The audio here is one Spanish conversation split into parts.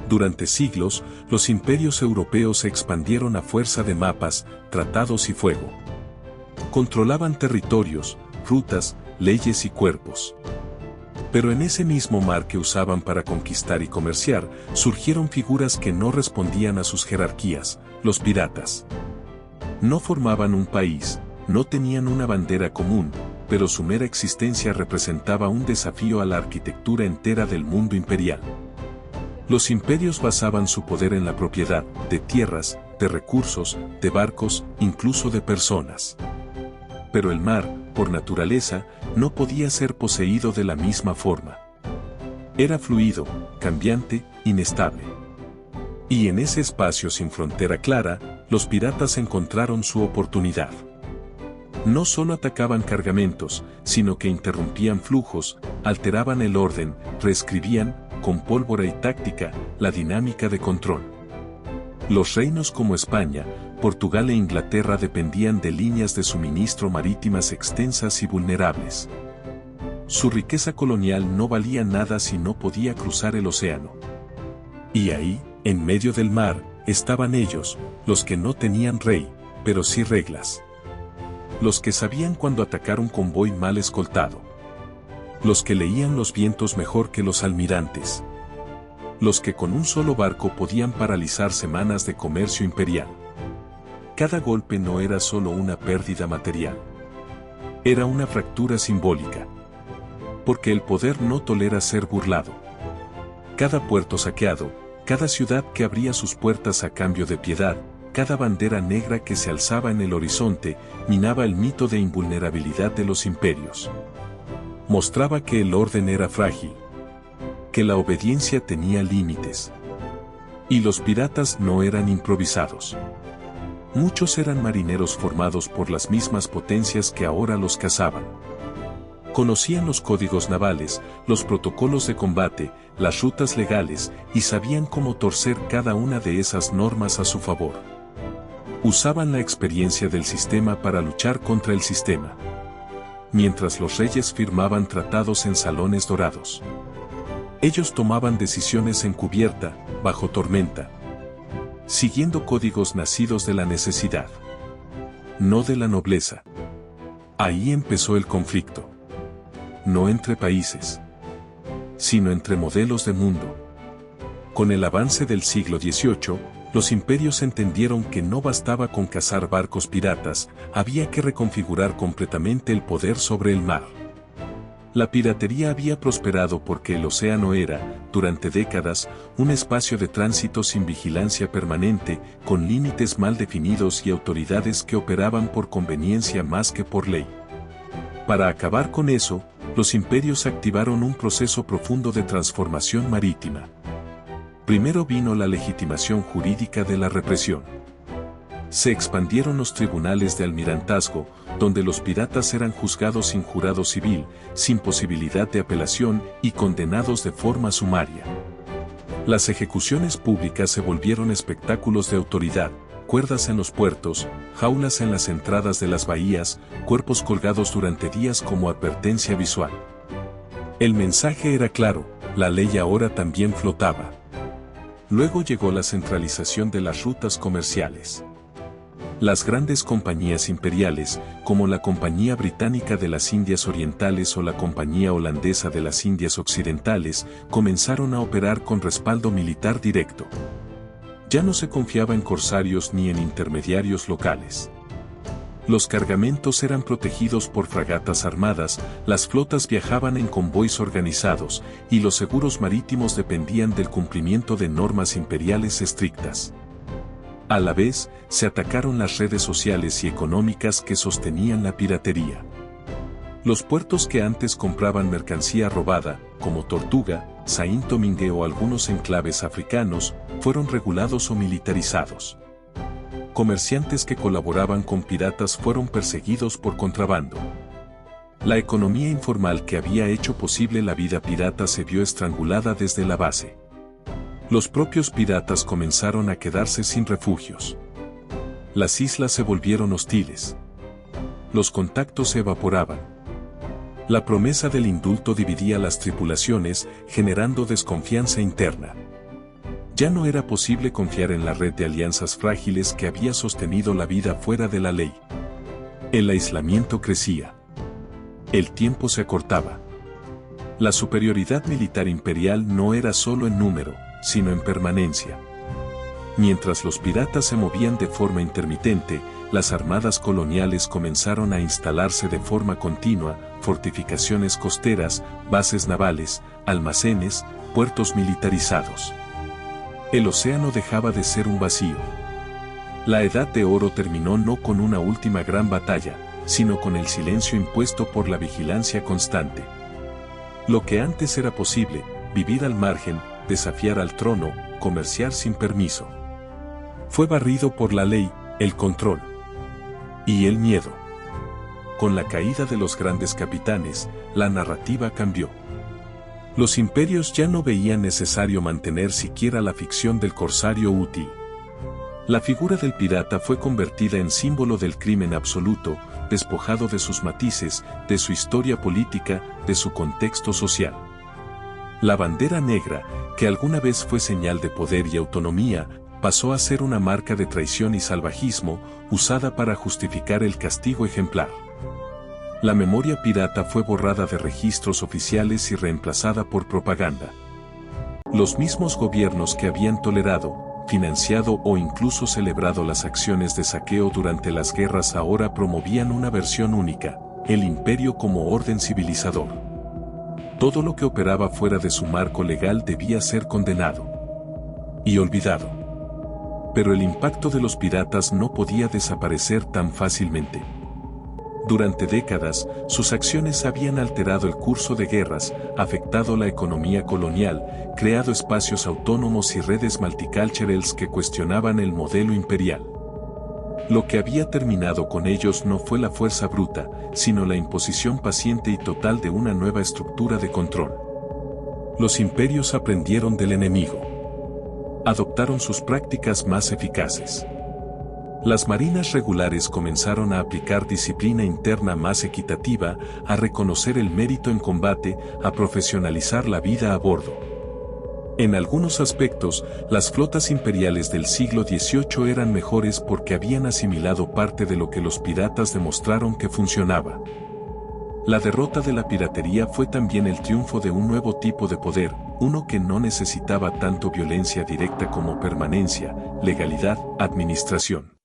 Durante siglos, los imperios europeos se expandieron a fuerza de mapas, tratados y fuego. Controlaban territorios, rutas, leyes y cuerpos. Pero en ese mismo mar que usaban para conquistar y comerciar, surgieron figuras que no respondían a sus jerarquías, los piratas. No formaban un país, no tenían una bandera común, pero su mera existencia representaba un desafío a la arquitectura entera del mundo imperial. Los imperios basaban su poder en la propiedad de tierras, de recursos, de barcos, incluso de personas. Pero el mar, por naturaleza, no podía ser poseído de la misma forma. Era fluido, cambiante, inestable. Y en ese espacio sin frontera clara, los piratas encontraron su oportunidad. No solo atacaban cargamentos, sino que interrumpían flujos, alteraban el orden, reescribían, con pólvora y táctica, la dinámica de control. Los reinos como España, Portugal e Inglaterra dependían de líneas de suministro marítimas extensas y vulnerables. Su riqueza colonial no valía nada si no podía cruzar el océano. Y ahí, en medio del mar, estaban ellos, los que no tenían rey, pero sí reglas. Los que sabían cuándo atacar un convoy mal escoltado. Los que leían los vientos mejor que los almirantes. Los que con un solo barco podían paralizar semanas de comercio imperial. Cada golpe no era solo una pérdida material. Era una fractura simbólica. Porque el poder no tolera ser burlado. Cada puerto saqueado, cada ciudad que abría sus puertas a cambio de piedad, cada bandera negra que se alzaba en el horizonte, minaba el mito de invulnerabilidad de los imperios. Mostraba que el orden era frágil. Que la obediencia tenía límites. Y los piratas no eran improvisados. Muchos eran marineros formados por las mismas potencias que ahora los cazaban. Conocían los códigos navales, los protocolos de combate, las rutas legales, y sabían cómo torcer cada una de esas normas a su favor. Usaban la experiencia del sistema para luchar contra el sistema. Mientras los reyes firmaban tratados en salones dorados. Ellos tomaban decisiones encubierta, bajo tormenta. Siguiendo códigos nacidos de la necesidad. No de la nobleza. Ahí empezó el conflicto. No entre países. Sino entre modelos de mundo. Con el avance del siglo XVIII, los imperios entendieron que no bastaba con cazar barcos piratas, había que reconfigurar completamente el poder sobre el mar. La piratería había prosperado porque el océano era, durante décadas, un espacio de tránsito sin vigilancia permanente, con límites mal definidos y autoridades que operaban por conveniencia más que por ley. Para acabar con eso, los imperios activaron un proceso profundo de transformación marítima. Primero vino la legitimación jurídica de la represión. Se expandieron los tribunales de almirantazgo, donde los piratas eran juzgados sin jurado civil, sin posibilidad de apelación y condenados de forma sumaria. Las ejecuciones públicas se volvieron espectáculos de autoridad, cuerdas en los puertos, jaulas en las entradas de las bahías, cuerpos colgados durante días como advertencia visual. El mensaje era claro, la ley ahora también flotaba. Luego llegó la centralización de las rutas comerciales. Las grandes compañías imperiales, como la Compañía Británica de las Indias Orientales o la Compañía Holandesa de las Indias Occidentales, comenzaron a operar con respaldo militar directo. Ya no se confiaba en corsarios ni en intermediarios locales. Los cargamentos eran protegidos por fragatas armadas, las flotas viajaban en convoys organizados, y los seguros marítimos dependían del cumplimiento de normas imperiales estrictas. A la vez, se atacaron las redes sociales y económicas que sostenían la piratería. Los puertos que antes compraban mercancía robada, como Tortuga, Saint-Domingue o algunos enclaves africanos, fueron regulados o militarizados. Comerciantes que colaboraban con piratas fueron perseguidos por contrabando. La economía informal que había hecho posible la vida pirata se vio estrangulada desde la base. Los propios piratas comenzaron a quedarse sin refugios. Las islas se volvieron hostiles. Los contactos se evaporaban. La promesa del indulto dividía las tripulaciones, generando desconfianza interna. Ya no era posible confiar en la red de alianzas frágiles que había sostenido la vida fuera de la ley. El aislamiento crecía. El tiempo se acortaba. La superioridad militar imperial no era solo en número, sino en permanencia. Mientras los piratas se movían de forma intermitente, las armadas coloniales comenzaron a instalarse de forma continua, fortificaciones costeras, bases navales, almacenes, puertos militarizados. El océano dejaba de ser un vacío. La Edad de Oro terminó no con una última gran batalla, sino con el silencio impuesto por la vigilancia constante. Lo que antes era posible, vivir al margen, desafiar al trono, comerciar sin permiso, fue barrido por la ley, el control y el miedo. Con la caída de los grandes capitanes, la narrativa cambió. Los imperios ya no veían necesario mantener siquiera la ficción del corsario útil. La figura del pirata fue convertida en símbolo del crimen absoluto, despojado de sus matices, de su historia política, de su contexto social. La bandera negra, que alguna vez fue señal de poder y autonomía, pasó a ser una marca de traición y salvajismo, usada para justificar el castigo ejemplar. La memoria pirata fue borrada de registros oficiales y reemplazada por propaganda. Los mismos gobiernos que habían tolerado, financiado o incluso celebrado las acciones de saqueo durante las guerras ahora promovían una versión única, el imperio como orden civilizador. Todo lo que operaba fuera de su marco legal debía ser condenado y olvidado. Pero el impacto de los piratas no podía desaparecer tan fácilmente. Durante décadas, sus acciones habían alterado el curso de guerras, afectado la economía colonial, creado espacios autónomos y redes multiculturales que cuestionaban el modelo imperial. Lo que había terminado con ellos no fue la fuerza bruta, sino la imposición paciente y total de una nueva estructura de control. Los imperios aprendieron del enemigo. Adoptaron sus prácticas más eficaces. Las marinas regulares comenzaron a aplicar disciplina interna más equitativa, a reconocer el mérito en combate, a profesionalizar la vida a bordo. En algunos aspectos, las flotas imperiales del siglo XVIII eran mejores porque habían asimilado parte de lo que los piratas demostraron que funcionaba. La derrota de la piratería fue también el triunfo de un nuevo tipo de poder, uno que no necesitaba tanto violencia directa como permanencia, legalidad, administración.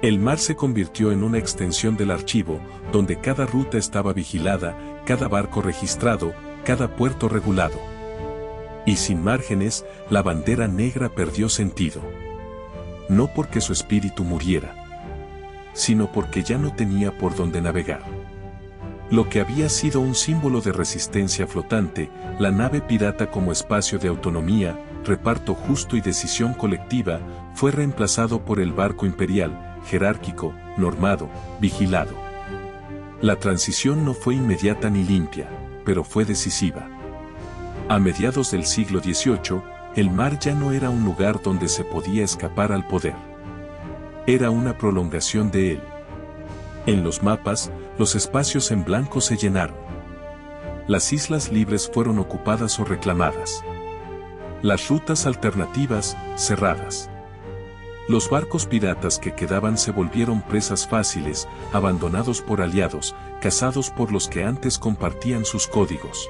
El mar se convirtió en una extensión del archivo, donde cada ruta estaba vigilada, cada barco registrado, cada puerto regulado. Y sin márgenes, la bandera negra perdió sentido. No porque su espíritu muriera, sino porque ya no tenía por dónde navegar. Lo que había sido un símbolo de resistencia flotante, la nave pirata como espacio de autonomía, reparto justo y decisión colectiva, fue reemplazado por el barco imperial, jerárquico, normado, vigilado. La transición no fue inmediata ni limpia, pero fue decisiva. A mediados del siglo XVIII, el mar ya no era un lugar donde se podía escapar al poder. Era una prolongación de él. En los mapas, los espacios en blanco se llenaron. Las islas libres fueron ocupadas o reclamadas. Las rutas alternativas, cerradas. Los barcos piratas que quedaban se volvieron presas fáciles, abandonados por aliados, cazados por los que antes compartían sus códigos.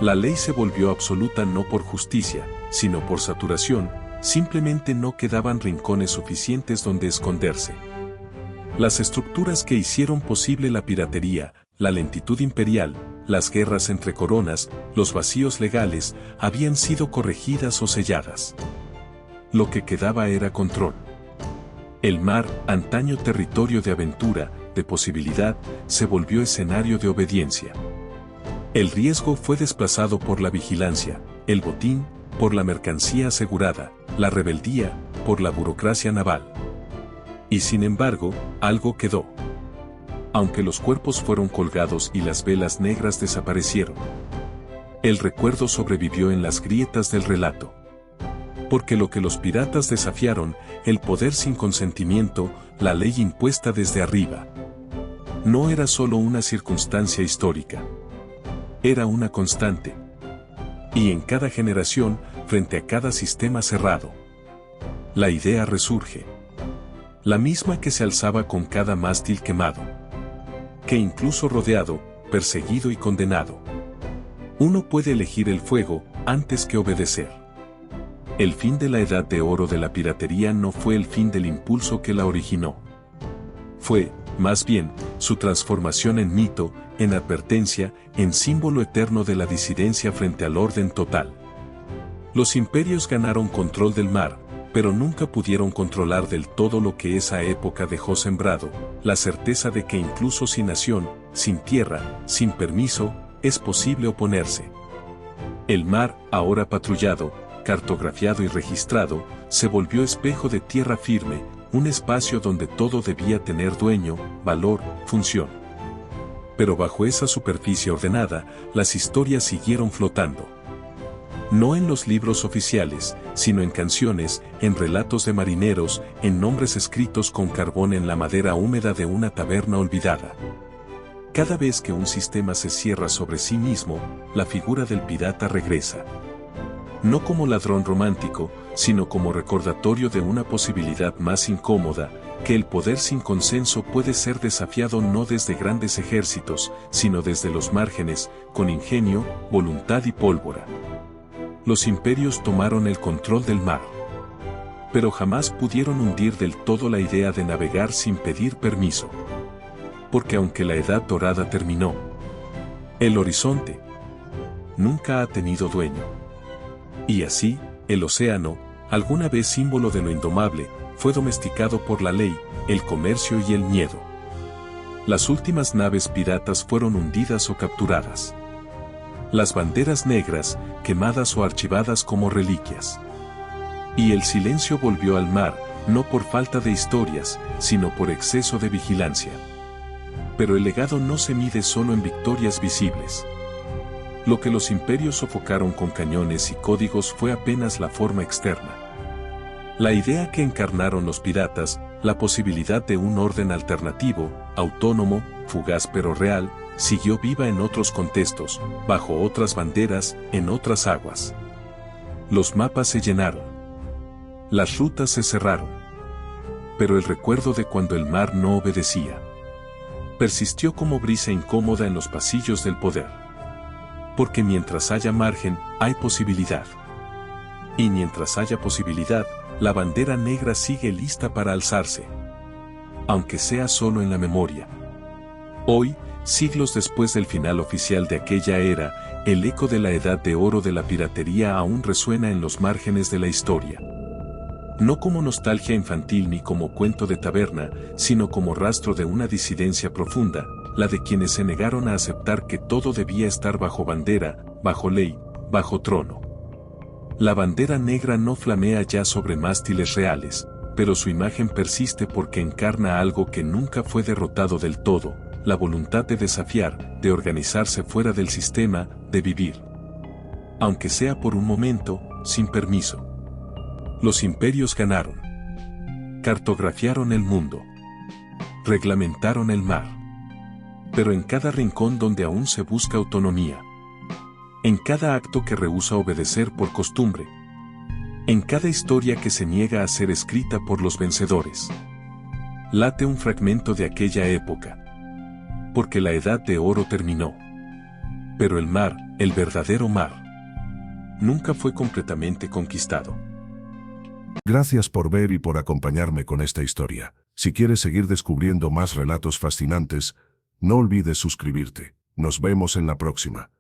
La ley se volvió absoluta no por justicia, sino por saturación, simplemente no quedaban rincones suficientes donde esconderse. Las estructuras que hicieron posible la piratería, la lentitud imperial, las guerras entre coronas, los vacíos legales, habían sido corregidas o selladas. Lo que quedaba era control. El mar, antaño territorio de aventura, de posibilidad, se volvió escenario de obediencia. El riesgo fue desplazado por la vigilancia, el botín, por la mercancía asegurada, la rebeldía, por la burocracia naval. Y sin embargo, algo quedó. Aunque los cuerpos fueron colgados y las velas negras desaparecieron, el recuerdo sobrevivió en las grietas del relato. Porque lo que los piratas desafiaron, el poder sin consentimiento, la ley impuesta desde arriba, no era solo una circunstancia histórica. Era una constante. Y en cada generación, frente a cada sistema cerrado. La idea resurge. La misma que se alzaba con cada mástil quemado. Que incluso rodeado, perseguido y condenado. Uno puede elegir el fuego antes que obedecer. El fin de la edad de oro de la piratería no fue el fin del impulso que la originó. Fue, más bien, su transformación en mito, en advertencia, en símbolo eterno de la disidencia frente al orden total. Los imperios ganaron control del mar, pero nunca pudieron controlar del todo lo que esa época dejó sembrado, la certeza de que incluso sin nación, sin tierra, sin permiso, es posible oponerse. El mar, ahora patrullado, cartografiado y registrado, se volvió espejo de tierra firme, un espacio donde todo debía tener dueño, valor, función. Pero bajo esa superficie ordenada, las historias siguieron flotando. No en los libros oficiales, sino en canciones, en relatos de marineros, en nombres escritos con carbón en la madera húmeda de una taberna olvidada. Cada vez que un sistema se cierra sobre sí mismo, la figura del pirata regresa. No como ladrón romántico, sino como recordatorio de una posibilidad más incómoda, que el poder sin consenso puede ser desafiado no desde grandes ejércitos, sino desde los márgenes, con ingenio, voluntad y pólvora. Los imperios tomaron el control del mar. Pero jamás pudieron hundir del todo la idea de navegar sin pedir permiso. Porque aunque la edad dorada terminó, el horizonte nunca ha tenido dueño. Y así, el océano, alguna vez símbolo de lo indomable, fue domesticado por la ley, el comercio y el miedo. Las últimas naves piratas fueron hundidas o capturadas. Las banderas negras, quemadas o archivadas como reliquias. Y el silencio volvió al mar, no por falta de historias, sino por exceso de vigilancia. Pero el legado no se mide solo en victorias visibles. Lo que los imperios sofocaron con cañones y códigos fue apenas la forma externa. La idea que encarnaron los piratas, la posibilidad de un orden alternativo, autónomo, fugaz pero real, siguió viva en otros contextos, bajo otras banderas, en otras aguas. Los mapas se llenaron. Las rutas se cerraron. Pero el recuerdo de cuando el mar no obedecía persistió como brisa incómoda en los pasillos del poder. Porque mientras haya margen, hay posibilidad. Y mientras haya posibilidad, la bandera negra sigue lista para alzarse. Aunque sea solo en la memoria. Hoy, siglos después del final oficial de aquella era, el eco de la edad de oro de la piratería aún resuena en los márgenes de la historia. No como nostalgia infantil ni como cuento de taberna, sino como rastro de una disidencia profunda, la de quienes se negaron a aceptar que todo debía estar bajo bandera, bajo ley, bajo trono. La bandera negra no flamea ya sobre mástiles reales, pero su imagen persiste porque encarna algo que nunca fue derrotado del todo, la voluntad de desafiar, de organizarse fuera del sistema, de vivir. Aunque sea por un momento, sin permiso. Los imperios ganaron. Cartografiaron el mundo. Reglamentaron el mar. Pero en cada rincón donde aún se busca autonomía. En cada acto que rehúsa obedecer por costumbre. En cada historia que se niega a ser escrita por los vencedores. Late un fragmento de aquella época. Porque la edad de oro terminó. Pero el mar, el verdadero mar, nunca fue completamente conquistado. Gracias por ver y por acompañarme con esta historia. Si quieres seguir descubriendo más relatos fascinantes, no olvides suscribirte. Nos vemos en la próxima.